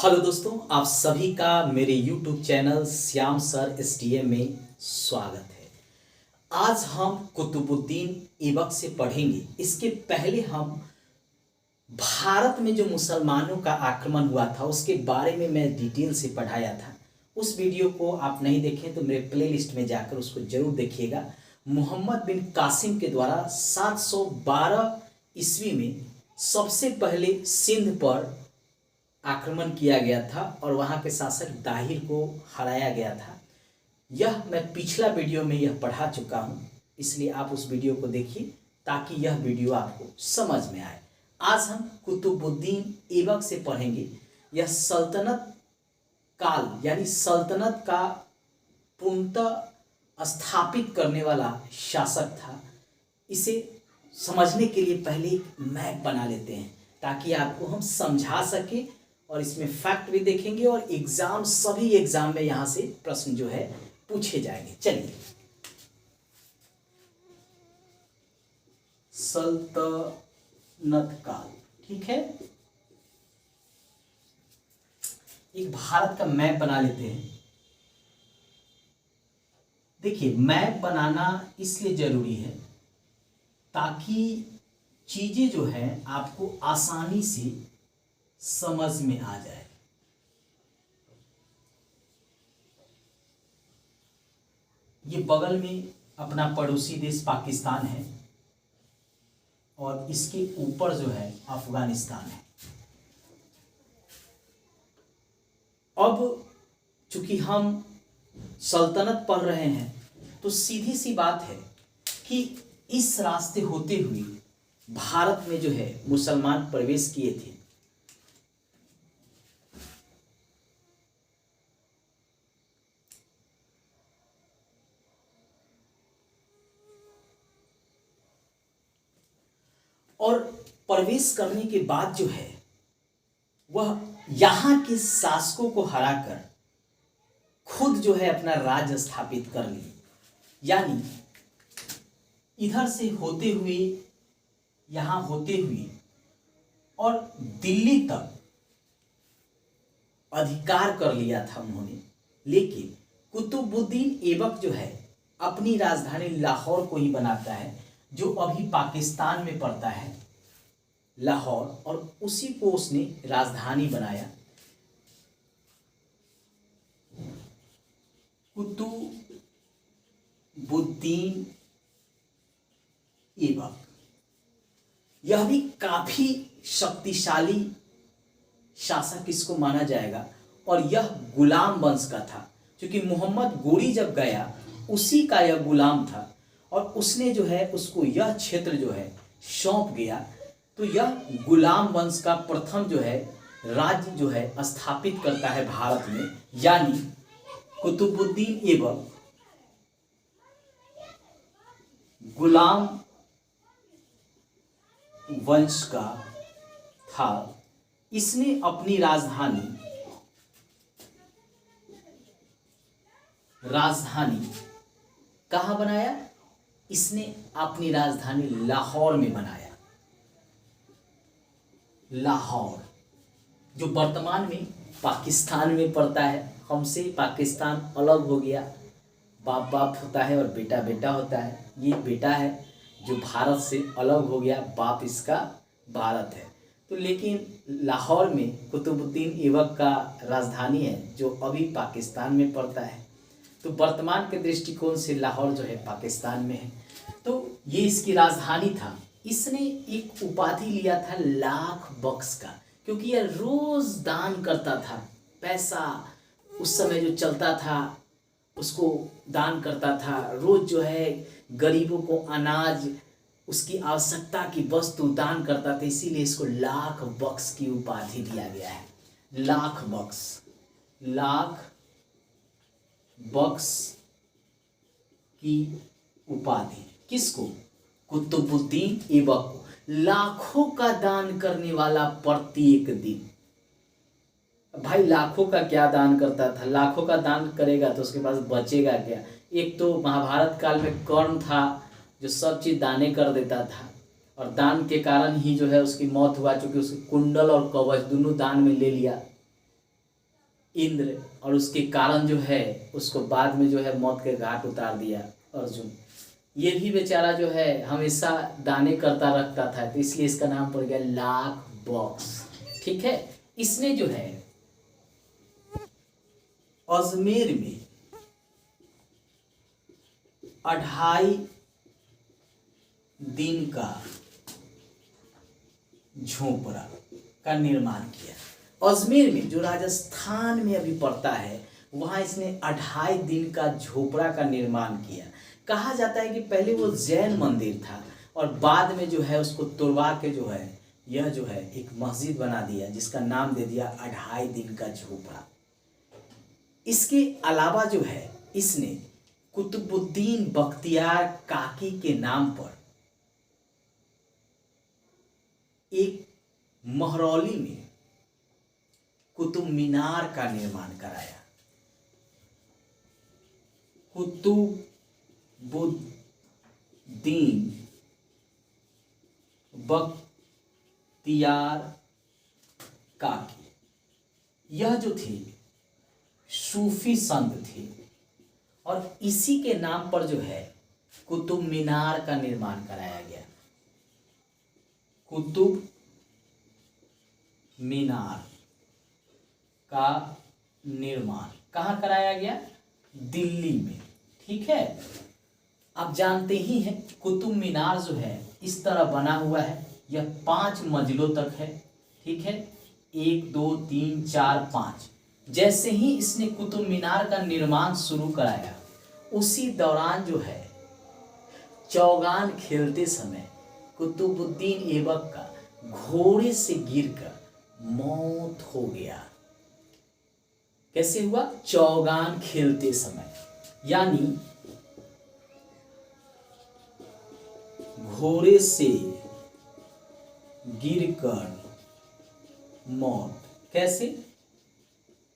Hello दोस्तों, आप सभी का मेरे YouTube channel Shyam sir STM में स्वागत है। आज हम कुतुबुद्दीन ऐबक से पढ़ेंगे। इसके पहले हम भारत में जो मुसलमानों का आक्रमण हुआ था उसके बारे में मैं डिटेल से पढ़ाया था। उस वीडियो को आप नहीं देखें तो मेरे प्लेलिस्ट में जाकर उसको जरूर देखिएगा। मोहम्मद बिन कासिम के द्वारा 712 ईस्वी में सबसे पहले सिंध पर आक्रमण किया गया था और वहाँ के शासक दाहिर को हराया गया था। यह मैं पिछला वीडियो में यह पढ़ा चुका हूँ, इसलिए आप उस वीडियो को देखिए ताकि यह वीडियो आपको समझ में आए। आज हम कुतुबुद्दीन ऐबक से पढ़ेंगे। यह सल्तनत काल यानी सल्तनत का पूर्णतः स्थापित करने वाला शासक था। इसे समझने के लिए पहले एक मैप बना लेते हैं ताकि आपको हम समझा सके और इसमें फैक्ट भी देखेंगे और सभी एग्जाम में यहाँ से प्रश्न जो है पूछे जाएंगे। चलिए, सल्तनत काल, ठीक है। एक भारत का मैप बना लेते हैं। देखिए, मैप बनाना इसलिए जरूरी है ताकि चीजें जो है आपको आसानी से समझ में आ जाए। ये बगल में अपना पड़ोसी देश पाकिस्तान है और इसके ऊपर जो है अफगानिस्तान है। अब चूंकि हम सल्तनत पढ़ रहे हैं तो सीधी सी बात है कि इस रास्ते होते हुए भारत में जो है मुसलमान प्रवेश किए थे। और प्रवेश करने के बाद जो है वह यहाँ के शासकों को हराकर खुद जो है अपना राज्य स्थापित कर लिए। यानी इधर से होते हुए यहाँ होते हुए और दिल्ली तक अधिकार कर लिया था उन्होंने। लेकिन कुतुबुद्दीन ऐबक जो है अपनी राजधानी लाहौर को ही बनाता है, जो अभी पाकिस्तान में पड़ता है, लाहौर, और उसी को उसने राजधानी बनाया। कुतुबुद्दीन ऐबक यह भी काफी शक्तिशाली शासक इसको माना जाएगा और यह गुलाम वंश का था, क्योंकि मोहम्मद गोरी जब गया उसी का यह गुलाम था और उसने जो है उसको यह क्षेत्र जो है सौंप गया। तो यह गुलाम वंश का प्रथम जो है राज्य जो है स्थापित करता है भारत में। यानी कुतुबुद्दीन ऐबक गुलाम वंश का था। इसने अपनी राजधानी कहाँ बनाया? इसने अपनी राजधानी लाहौर में बनाया। लाहौर जो वर्तमान में पाकिस्तान में पड़ता है। हमसे पाकिस्तान अलग हो गया, बाप बाप होता है और बेटा बेटा होता है। ये बेटा है जो भारत से अलग हो गया, बाप इसका भारत है। तो लेकिन लाहौर में कुतुबुद्दीन ऐबक का राजधानी है जो अभी पाकिस्तान में पड़ता है। तो वर्तमान के दृष्टिकोण से लाहौर जो है पाकिस्तान में है। तो ये इसकी राजधानी था। इसने एक उपाधि लिया था लाख बख्श का, क्योंकि यह रोज दान करता था। पैसा उस समय जो चलता था उसको दान करता था। रोज जो है गरीबों को अनाज, उसकी आवश्यकता की वस्तु दान करता था। इसीलिए इसको लाख बख्श की उपाधि दिया गया है। लाख बख्श की उपाधि किसको? कुतुबुद्दीन ऐबक को। लाखों का दान करने वाला प्रत्येक दिन। भाई लाखों का क्या दान करता था? लाखों का दान करेगा तो उसके पास बचेगा क्या? एक तो महाभारत काल में कर्ण था जो सब चीज दाने कर देता था और दान के कारण ही जो है उसकी मौत हुआ, चूंकि उसके कुंडल और कवच दोनों दान में ले लिया। इंद्र, और उसके कारण जो है उसको बाद में जो है मौत के घाट उतार दिया अर्जुन। ये भी बेचारा जो है हमेशा दाने करता रखता था, तो इसलिए इसका नाम पड़ गया लाख बॉक्स। ठीक है, इसने जो है अजमेर में 2.5 दिन का झोपड़ा का निर्माण किया। अजमेर में जो राजस्थान में अभी पड़ता है, वहां इसने 2.5 दिन का झोपड़ा का निर्माण किया। कहा जाता है कि पहले वो जैन मंदिर था और बाद में जो है उसको तोड़वा के जो है यह जो है एक मस्जिद बना दिया, जिसका नाम दे दिया 2.5 दिन का झोपड़ा। इसके अलावा जो है इसने कुतुबुद्दीन बख्तियार काकी के नाम पर एक महरौली में कुतुब मीनार का निर्माण कराया। कुतुबुद्दीन बख्तियार काकी, यह जो थे सूफी संत थे और इसी के नाम पर जो है कुतुब मीनार का निर्माण कराया गया। कुतुब मीनार का निर्माण कहाँ कराया गया? दिल्ली में। ठीक है, आप जानते ही हैं कुतुब मीनार जो है इस तरह बना हुआ है, यह 5 मंजिलों तक है। ठीक है, 1 2 3 4 5। जैसे ही इसने कुतुब मीनार का निर्माण शुरू कराया, उसी दौरान जो है चौगान खेलते समय कुतुबुद्दीन ऐबक का घोड़े से गिरकर मौत हो गया। कैसे हुआ? चौगान खेलते समय, यानी घोड़े से गिरकर मौत। कैसे?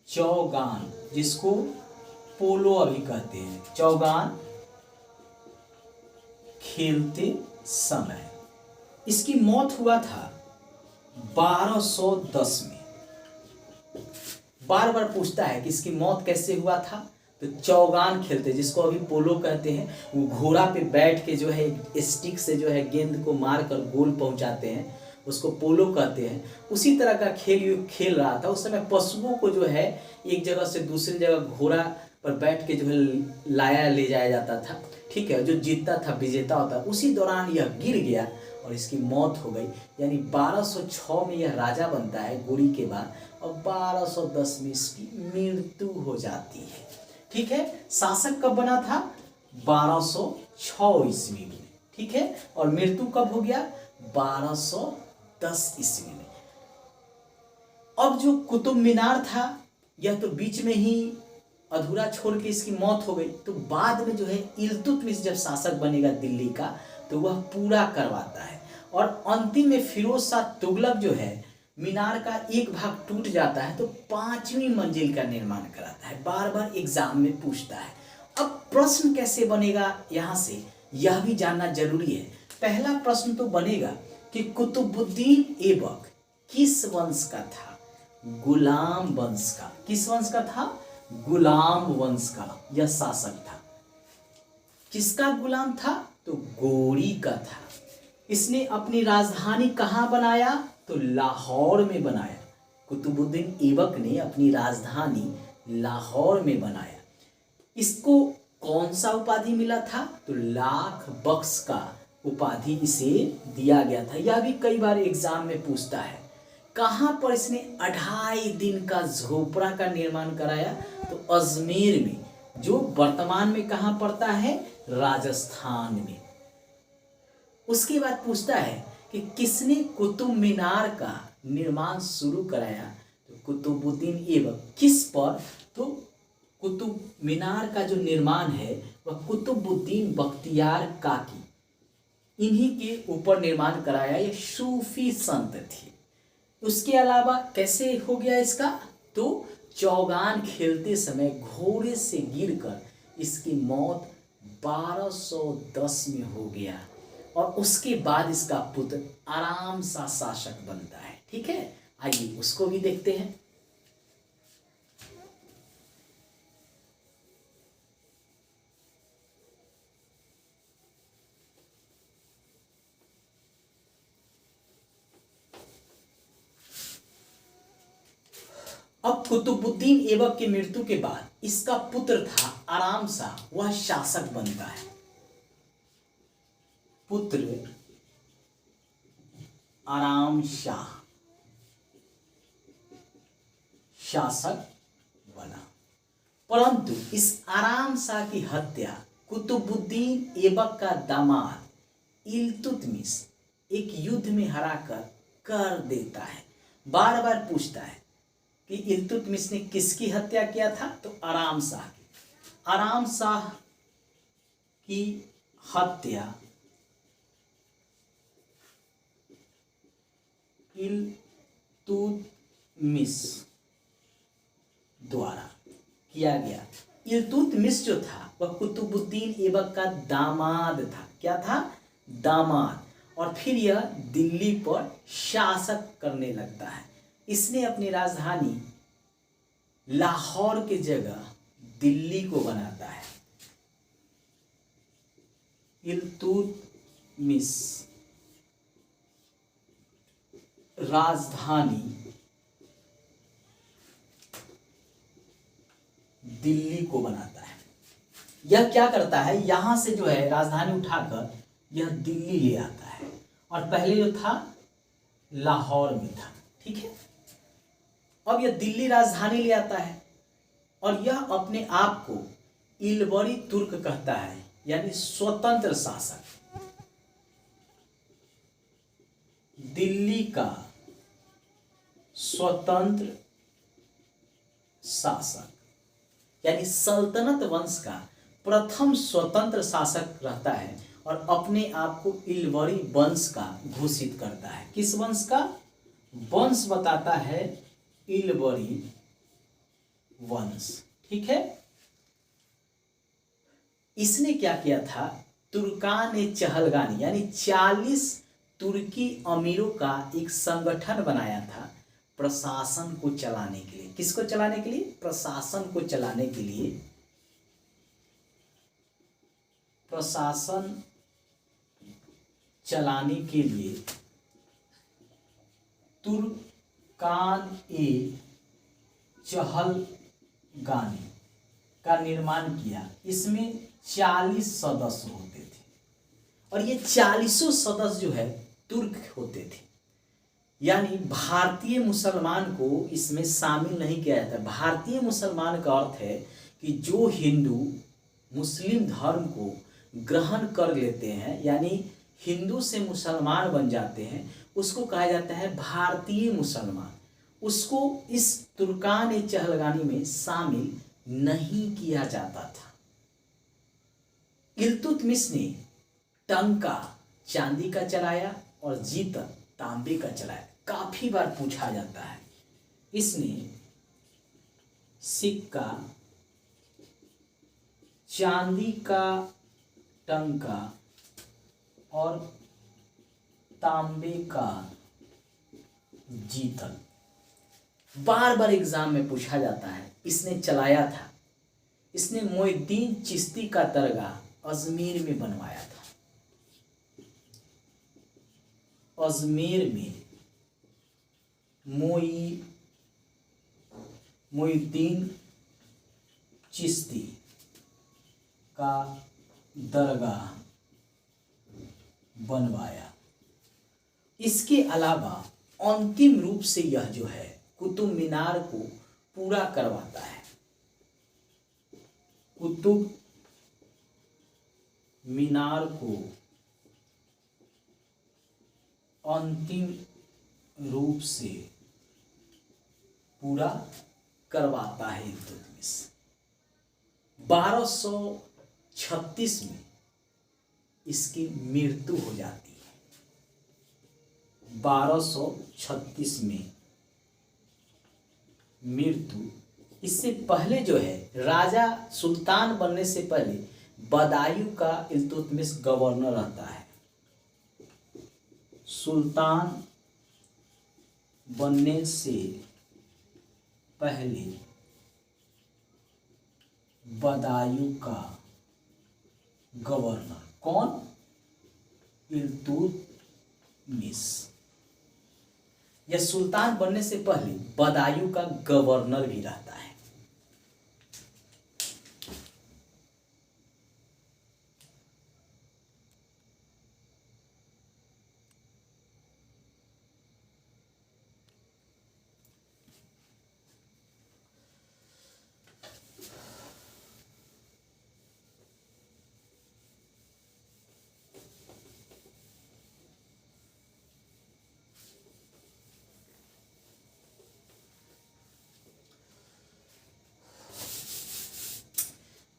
चौगान, जिसको पोलो अभी कहते हैं, चौगान खेलते समय इसकी मौत हुआ था 1210 में। बार बार पूछता है कि इसकी मौत कैसे हुआ था, तो चौगान खेलते, जिसको अभी पोलो कहते हैं, वो घोड़ा पे बैठ के जो है स्टिक से जो है गेंद को मार कर गोल पहुंचाते हैं, उसको पोलो कहते हैं। उसी तरह का खेल खेल रहा था। उस समय पशुओं को जो है एक जगह से दूसरी जगह घोड़ा पर बैठ के जो है लाया ले जाया जाता था। ठीक है, जो जीतता था विजेता होता। उसी दौरान यह गिर गया और इसकी मौत हो गई। यानी 1206 में यह राजा बनता है गोरी के बाद, और 1210 में इसकी मृत्यु हो जाती है। ठीक है, शासक कब बना था? 1206 ईस्वी में। ठीक है, और मृत्यु कब हो गया? 1210 ईस्वी में। अब जो कुतुब मीनार था, यह तो बीच में ही अधूरा छोड़ के इसकी मौत हो गई। तो बाद में जो है इल्तुतमिश जब शासक बनेगा दिल्ली का, तो वह पूरा करवाता है। और अंतिम में फिरोज शाह तुगलक जो है मीनार का एक भाग टूट जाता है, तो 5वीं मंजिल का निर्माण कराता है। बार बार एग्जाम में पूछता है। अब प्रश्न कैसे बनेगा यहाँ से, यह भी जानना जरूरी है। पहला प्रश्न तो बनेगा कि कुतुबुद्दीन ऐबक किस वंश का था? गुलाम वंश का। किस वंश का था? गुलाम वंश का यह शासक था। किसका गुलाम था? तो गोरी का था। इसने अपनी राजधानी कहाँ बनाया? तो लाहौर में बनाया। कुतुबुद्दीन ऐबक ने अपनी राजधानी लाहौर में बनाया। इसको कौन सा उपाधि मिला था? तो लाख बख्श का उपाधि इसे दिया गया था। यह भी कई बार एग्जाम में पूछता है। कहाँ पर इसने 2.5 दिन का झोपड़ा का निर्माण कराया? तो अजमेर में, जो वर्तमान में कहाँ पड़ता है? राजस्थान में। उसके बाद पूछता है कि किसने कुतुब मीनार का निर्माण शुरू कराया? तो कुतुबुद्दीन ऐबक। किस पर? तो कुतुब मीनार का जो निर्माण है वह कुतुबुद्दीन बख्तियार काकी, इन्हीं के ऊपर निर्माण कराया। ये सूफी संत थे। उसके अलावा कैसे हो गया इसका? तो चौगान खेलते समय घोड़े से गिरकर इसकी मौत 1210 में हो गया। और उसके बाद इसका पुत्र आराम सा शासक बनता है। ठीक है, आइए उसको भी देखते हैं। अब कुतुबुद्दीन ऐबक की मृत्यु के बाद इसका पुत्र था आराम शाह, वह शासक बनता है। पुत्र आराम शाह शासक बना, परंतु इस आराम शाह की हत्या कुतुबुद्दीन ऐबक का दामाद इल्तुतमिश एक युद्ध में हराकर कर देता है। बार बार पूछता है कि इल्तुतमिश ने किसकी हत्या किया था, तो आराम शाह की। आराम शाह की हत्या इल्तुतमिश द्वारा किया गया। इल्तुतमिश जो था वह कुतुबुद्दीन ऐबक का दामाद था। क्या था? दामाद। और फिर यह दिल्ली पर शासक करने लगता है। इसने अपनी राजधानी लाहौर के जगह दिल्ली को बनाता है। इल्तुतमिश राजधानी दिल्ली को बनाता है। यह क्या करता है, यहां से जो है राजधानी उठाकर यह दिल्ली ले आता है, और पहले जो था लाहौर में था। ठीक है, अब यह दिल्ली राजधानी ले आता है और यह अपने आप को इलबरी तुर्क कहता है, यानी स्वतंत्र शासक। दिल्ली का स्वतंत्र शासक, यानी सल्तनत वंश का प्रथम स्वतंत्र शासक रहता है और अपने आप को इलबरी वंश का घोषित करता है। किस वंश का? वंश बताता है इलबरी वंश। ठीक है, इसने क्या किया था, तुर्कान चहलगानी यानी 40 तुर्की अमीरों का एक संगठन बनाया था प्रशासन को चलाने के लिए। किसको चलाने के लिए? प्रशासन को चलाने के लिए। प्रशासन चलाने के लिए तुर्कान चहलगानी का निर्माण किया। इसमें 40 सदस्य होते थे और ये 40 सदस्य जो है तुर्क होते थे, यानी भारतीय मुसलमान को इसमें शामिल नहीं किया जाता। भारतीय मुसलमान का अर्थ है कि जो हिंदू मुस्लिम धर्म को ग्रहण कर लेते हैं, यानी हिंदू से मुसलमान बन जाते हैं, उसको कहा जाता है भारतीय मुसलमान। उसको इस तुर्कान चहलगानी में शामिल नहीं किया जाता था। इल्तुतमिश ने टंका चांदी का चलाया और जीतल तांबे का चलाया। काफी बार पूछा जाता है। इसने सिक्का, चांदी का टंका और तांबे का जीतल, बार बार एग्जाम में पूछा जाता है। इसने चलाया था। इसने मोइनुद्दीन चिश्ती का दरगाह अजमेर में बनवाया था। अजमेर में मोइनुद्दीन चिश्ती का दरगाह बनवाया। इसके अलावा अंतिम रूप से यह जो है कुतुब मीनार को पूरा करवाता है। कुतुब मीनार को अंतिम रूप से पूरा करवाता है इल्तुतमिश। 1236 में इसकी मृत्यु हो जाती है। 1236 में मृत्यु। इससे पहले जो है राजा सुल्तान बनने से पहले बदायूं का इल्तुतमिश गवर्नर रहता है। सुल्तान बनने से पहले बदायूं का गवर्नर कौन? इल्तुतमिश। यह सुल्तान बनने से पहले बदायूं का गवर्नर भी रहता है।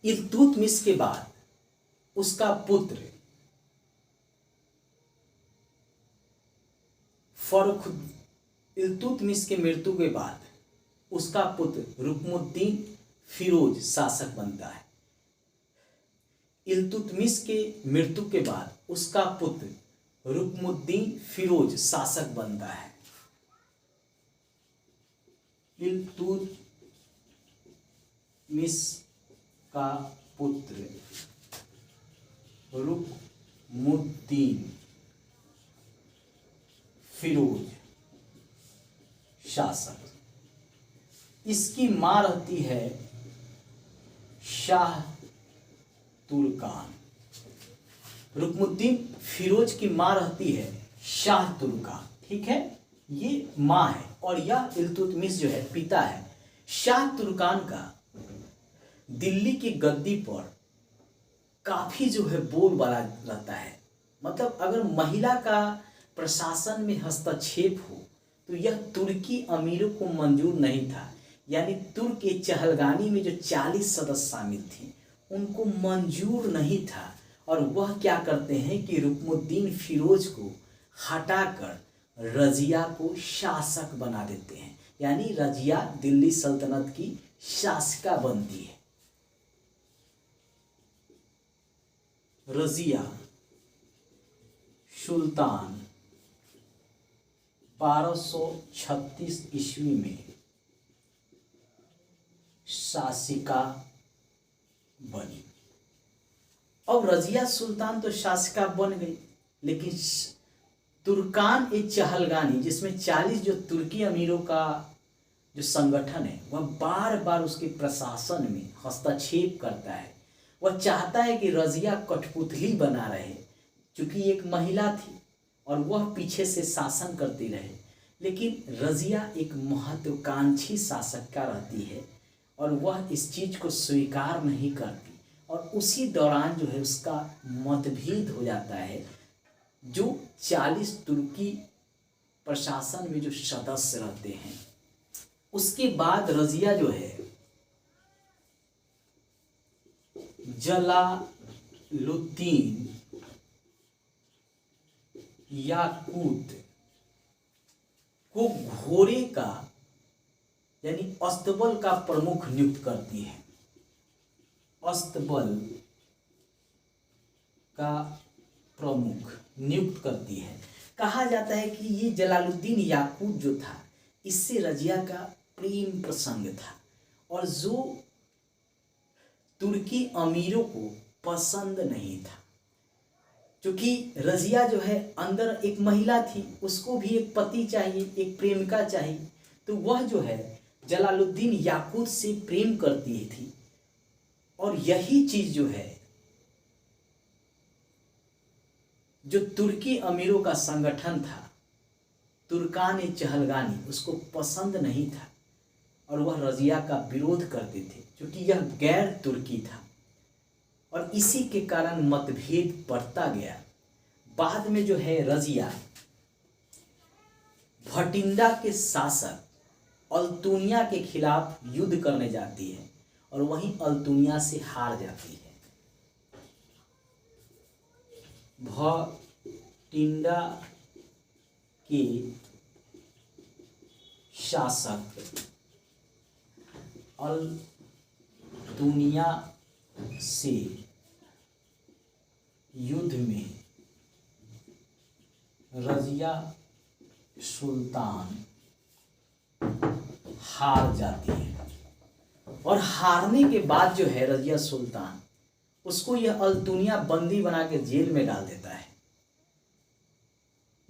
इल्तुतमिश के बाद उसका पुत्र फर्रुख इल्तुतमिश के मृत्यु के बाद उसका पुत्र रुकनुद्दीन फिरोज शासक बनता है। इल्तुतमिश के मृत्यु के बाद उसका पुत्र रुकनुद्दीन फिरोज शासक बनता है। इल्तुतमिश का पुत्र रुकनुद्दीन फिरोज शासक। इसकी मां रहती है शाह तुर्कान। रुकनुद्दीन फिरोज की मां रहती है शाह तुर्कान, ठीक है, ये मां है। और यह इल्तुतमिश जो है पिता है। शाह तुर्कान का दिल्ली की गद्दी पर काफी जो है बोलबाला रहता है। मतलब अगर महिला का प्रशासन में हस्तक्षेप हो तो यह तुर्की अमीरों को मंजूर नहीं था। यानी तुर्क के चहलगानी में जो 40 सदस्य शामिल थे उनको मंजूर नहीं था। और वह क्या करते हैं कि रुकनुद्दीन फिरोज को हटाकर रजिया को शासक बना देते हैं। यानी रजिया दिल्ली सल्तनत की शासिका बनती है। रजिया सुल्तान 1236 ईस्वी में शासिका बनी। अब रजिया सुल्तान तो शासिका बन गई, लेकिन तुर्कान ए चहलगानी जिसमें 40 जो तुर्की अमीरों का जो संगठन है वह बार बार उसके प्रशासन में हस्तक्षेप करता है। वह चाहता है कि रजिया कठपुतली बना रहे, क्योंकि एक महिला थी और वह पीछे से शासन करती रहे। लेकिन रजिया एक महत्वाकांक्षी शासक का रहती है और वह इस चीज़ को स्वीकार नहीं करती। और उसी दौरान जो है उसका मतभेद हो जाता है। जो 40 तुर्की प्रशासन में जो सदस्य रहते हैं, उसके बाद रजिया जो है जलालुद्दीन याकूत को घोड़े का यानी अस्तबल का प्रमुख नियुक्त करती है। अस्तबल का प्रमुख नियुक्त करती है। कहा जाता है कि ये जलालुद्दीन याकूत जो था इससे रजिया का प्रेम प्रसंग था और जो तुर्की अमीरों को पसंद नहीं था। क्योंकि रजिया जो है अंदर एक महिला थी, उसको भी एक पति चाहिए, एक प्रेमिका चाहिए। तो वह जो है जलालुद्दीन याकूत से प्रेम करती थी। और यही चीज जो है जो तुर्की अमीरों का संगठन था तुर्कान ए चहलगानी, उसको पसंद नहीं था और वह रजिया का विरोध करते थे, क्योंकि यह गैर तुर्की था। और इसी के कारण मतभेद बढ़ता गया। बाद में जो है रजिया भटिंडा के शासक अल्तुनिया के खिलाफ युद्ध करने जाती है और वहीं अल्तुनिया से हार जाती है। भटिंडा के शासक अल्तुनिया से युद्ध में रजिया सुल्तान हार जाती है। और हारने के बाद जो है रजिया सुल्तान उसको यह अल्तुनिया बंदी बना के जेल में डाल देता है।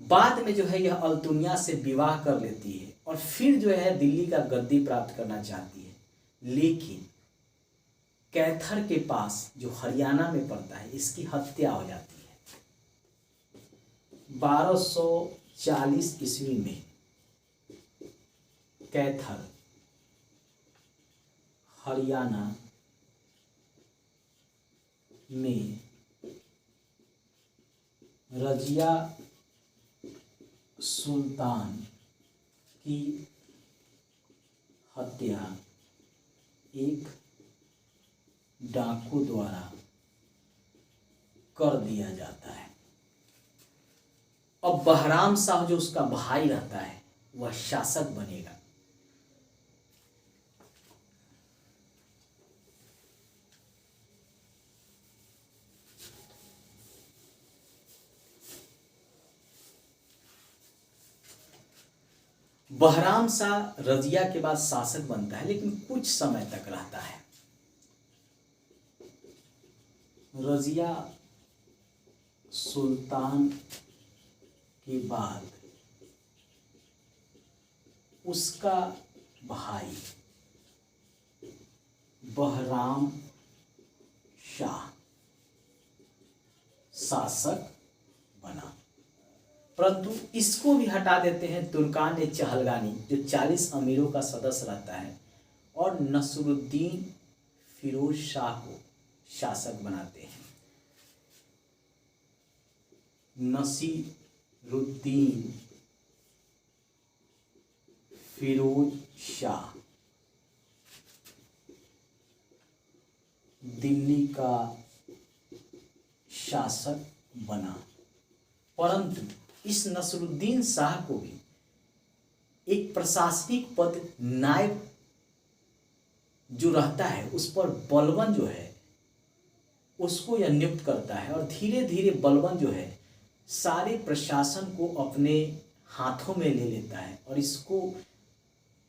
बाद में जो है यह अल्तुनिया से विवाह कर लेती है और फिर जो है दिल्ली का गद्दी प्राप्त करना चाहती है, लेकिन कैथर के पास जो हरियाणा में पड़ता है इसकी हत्या हो जाती है। 1240 ईस्वी में कैथर हरियाणा में रजिया सुल्तान की हत्या एक डाकू द्वारा कर दिया जाता है। अब बहराम शाह जो उसका भाई रहता है वह शासक बनेगा। बहराम शाह रजिया के बाद शासक बनता है, लेकिन कुछ समय तक रहता है। रजिया सुल्तान के बाद उसका भाई बहराम शाह शासक बना, परंतु इसको भी हटा देते हैं तुर्कान ए चहलगानी जो 40 अमीरों का सदस्य रहता है, और नसरुद्दीन फिरोज शाह को शासक बनाते हैं। नसीरुद्दीन फिरोज शाह दिल्ली का शासक बना, परंतु इस नसरुद्दीन शाह को भी एक प्रशासनिक पद नायब जो रहता है उस पर बलबन जो है उसको यह नियुक्त करता है, और धीरे धीरे बलबन जो है सारे प्रशासन को अपने हाथों में ले लेता है, और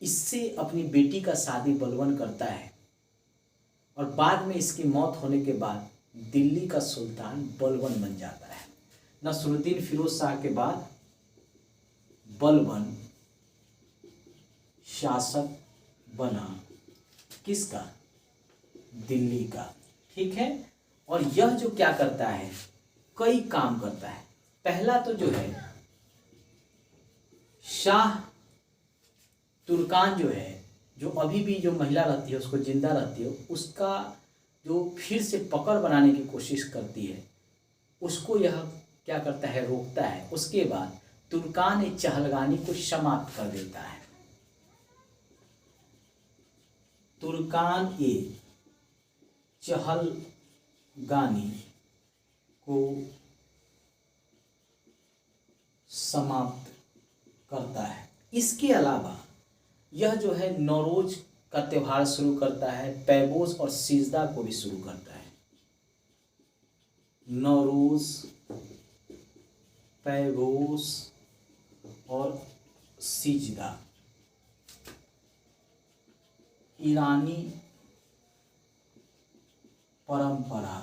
इससे अपनी बेटी का शादी बलबन करता है, और बाद में इसकी मौत होने के बाद दिल्ली का सुल्तान बलबन बन जाता है। नसरुद्दीन फिरोज शाह के बाद बलबन शासक बना किसका? दिल्ली का। ठीक है, और यह जो क्या करता है, कई काम करता है। पहला तो जो है शाह तुर्कान जो है, जो अभी भी जो महिला रहती है उसको जिंदा रहती है, उसका जो फिर से पकड़ बनाने की कोशिश करती है उसको यह क्या करता है, रोकता है। उसके बाद तुर्कान ए चहलगानी को समाप्त कर देता है। तुर्कान ए चहलगानी को समाप्त करता है। इसके अलावा यह जो है नौरोज का त्यौहार शुरू करता है, पैबोस और सिजदा को भी शुरू करता है। नौरोज, पैबोस और सिजदा ईरानी परंपरा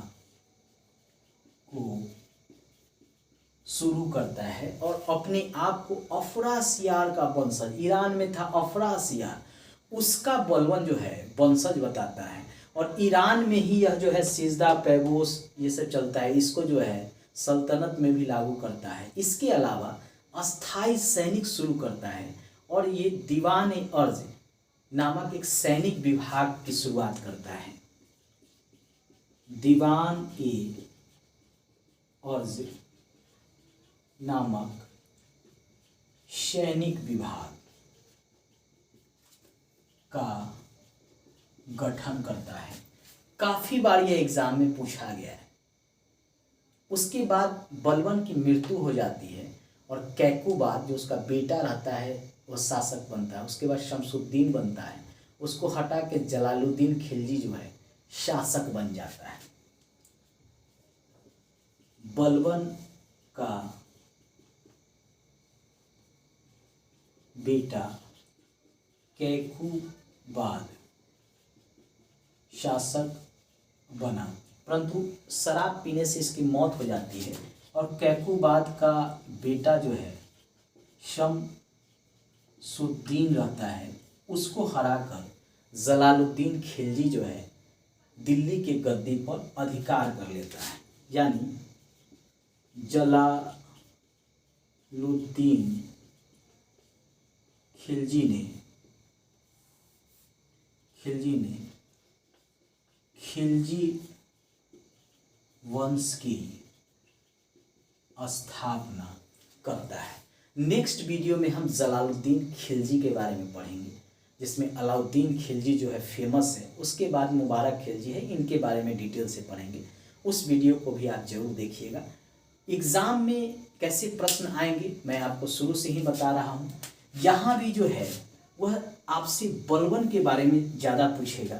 को शुरू करता है, और अपने आप को अफरासियार का वंशज, ईरान में था अफरासियार, उसका बलबन जो है वंशज बताता है। और ईरान में ही यह जो है सिजदा, पैबोस ये सब चलता है, इसको जो है सल्तनत में भी लागू करता है। इसके अलावा अस्थाई सैनिक शुरू करता है, और ये दीवान ए अर्ज नामक एक सैनिक विभाग की शुरुआत करता है। दीवान ए अर्ज नामक सैनिक विभाग का गठन करता है। काफी बार यह एग्जाम में पूछा गया है। उसके बाद बलबन की मृत्यु हो जाती है, और कैकुबाद जो उसका बेटा रहता है वह शासक बनता है। उसके बाद शमसुद्दीन बनता है, उसको हटा के जलालुद्दीन खिलजी जो है शासक बन जाता है। बलबन का बेटा कैकुबाद शासक बना, परंतु शराब पीने से इसकी मौत हो जाती है, और कैकुबाद का बेटा जो है शमसुद्दीन रहता है, उसको हराकर जलालुद्दीन खिलजी जो है दिल्ली के गद्दी पर अधिकार कर लेता है। यानी जलालुद्दीन खिलजी ने खिलजी वंश की स्थापना करता है। नेक्स्ट वीडियो में हम जलालुद्दीन खिलजी के बारे में पढ़ेंगे, जिसमें अलाउद्दीन खिलजी जो है फेमस है, उसके बाद मुबारक खिलजी है, इनके बारे में डिटेल से पढ़ेंगे। उस वीडियो को भी आप जरूर देखिएगा। एग्ज़ाम में कैसे प्रश्न आएंगे मैं आपको शुरू से ही बता रहा हूँ। यहाँ भी जो है वह आपसे बलबन के बारे में ज़्यादा पूछेगा।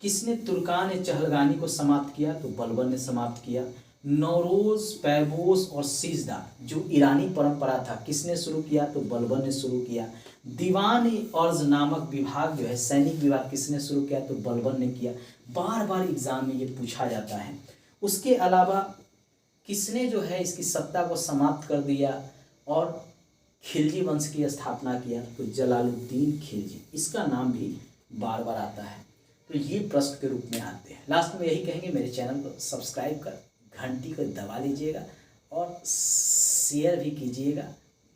किसने तुर्कान चहलगानी को समाप्त किया? तो बलबन ने समाप्त किया। नौरोज, पैबोस और सिजदा जो ईरानी परंपरा था, किसने शुरू किया? तो बलबन ने शुरू किया। दीवान अर्ज नामक विभाग जो है सैनिक विभाग, किसने शुरू किया? तो बलबन ने किया। बार बार एग्जाम में ये पूछा जाता है। उसके अलावा किसने जो है इसकी सत्ता को समाप्त कर दिया और खिलजी वंश की स्थापना किया? तो जलालुद्दीन खिलजी। इसका नाम भी बार बार आता है, तो ये प्रश्न के रूप में आते हैं। लास्ट में यही कहेंगे, मेरे चैनल को सब्सक्राइब कर घंटी को दबा लीजिएगा और शेयर भी कीजिएगा।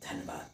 धन्यवाद।